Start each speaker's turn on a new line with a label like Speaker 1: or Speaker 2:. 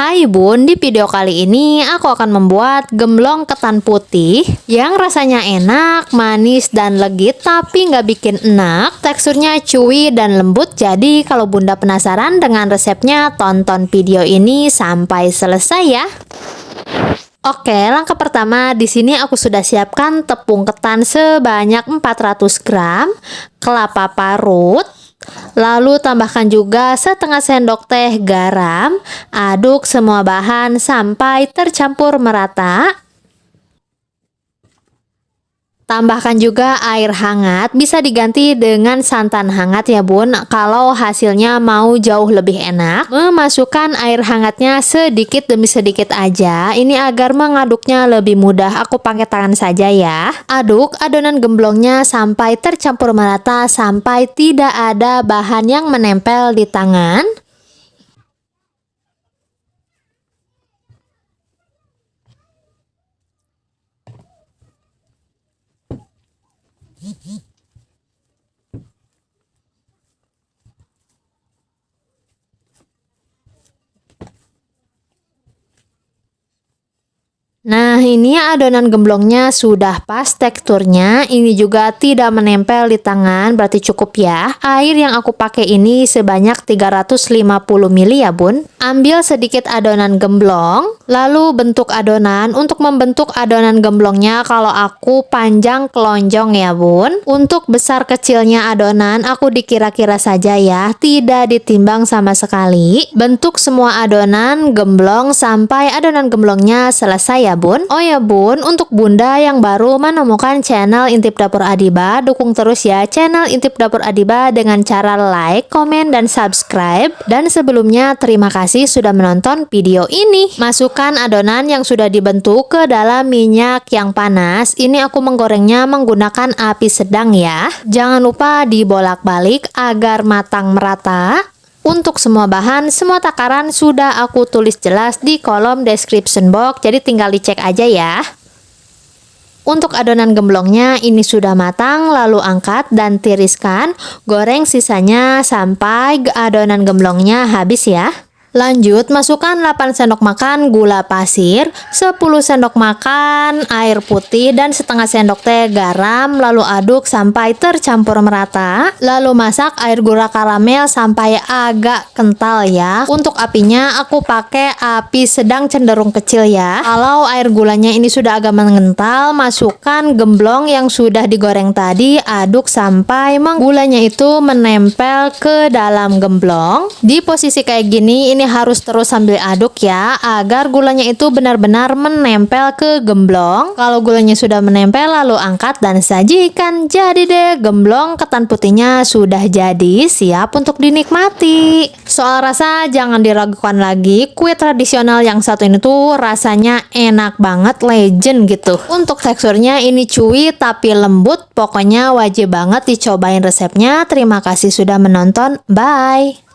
Speaker 1: Hai Bun, di video kali ini aku akan membuat gemblong ketan putih yang rasanya enak, manis, dan legit tapi nggak bikin enak. Teksturnya chewy dan lembut, jadi kalau Bunda penasaran dengan resepnya, tonton video ini sampai selesai ya. Oke, langkah pertama di sini aku sudah siapkan tepung ketan sebanyak 400 gram, kelapa parut. Lalu tambahkan juga setengah sendok teh garam, aduk semua bahan sampai tercampur merata. Tambahkan juga air hangat, bisa diganti dengan santan hangat ya Bun, kalau hasilnya mau jauh lebih enak. Memasukkan air hangatnya sedikit demi sedikit aja, ini agar mengaduknya lebih mudah, aku pakai tangan saja ya. Aduk adonan gemblongnya sampai tercampur merata, sampai tidak ada bahan yang menempel di tangan. Nah, ini adonan gemblongnya sudah pas teksturnya, ini juga tidak menempel di tangan, berarti cukup ya. Air yang aku pakai ini sebanyak 350 ml ya Bun. Ambil sedikit adonan gemblong, lalu bentuk adonan. Untuk membentuk adonan gemblongnya, kalau aku panjang kelonjong ya Bun. Untuk besar kecilnya adonan, aku dikira-kira saja ya, tidak ditimbang sama sekali. Bentuk semua adonan gemblong sampai adonan gemblongnya selesai ya Bun. Oh ya Bun, untuk Bunda yang baru menemukan channel Intip Dapur Adiba, dukung terus ya channel Intip Dapur Adiba dengan cara like, komen, dan subscribe. Dan sebelumnya terima kasih sudah menonton video ini. Masukkan adonan yang sudah dibentuk ke dalam minyak yang panas. Ini aku menggorengnya menggunakan api sedang ya. Jangan lupa dibolak-balik agar matang merata. Untuk semua bahan, semua takaran sudah aku tulis jelas di kolom description box, jadi tinggal dicek aja ya. Untuk adonan gemblongnya ini sudah matang, lalu angkat dan tiriskan. Goreng sisanya sampai adonan gemblongnya habis ya. Lanjut, masukkan 8 sendok makan gula pasir, 10 sendok makan air putih, dan setengah sendok teh garam. Lalu aduk sampai tercampur merata. Lalu masak air gula karamel sampai agak kental ya. Untuk apinya aku pakai api sedang cenderung kecil ya. Kalau air gulanya ini sudah agak mengental, masukkan gemblong yang sudah digoreng tadi. Aduk sampai gulanya itu menempel ke dalam gemblong. Di posisi kayak gini, ini harus terus sambil aduk ya, agar gulanya itu benar-benar menempel ke gemblong. Kalau gulanya sudah menempel, lalu angkat dan sajikan. Jadi deh, gemblong ketan putihnya sudah jadi, siap untuk dinikmati. Soal rasa jangan diragukan lagi, kue tradisional yang satu ini tuh rasanya enak banget, legend gitu. Untuk teksturnya ini chewy tapi lembut, pokoknya wajib banget dicobain resepnya. Terima kasih sudah menonton, bye.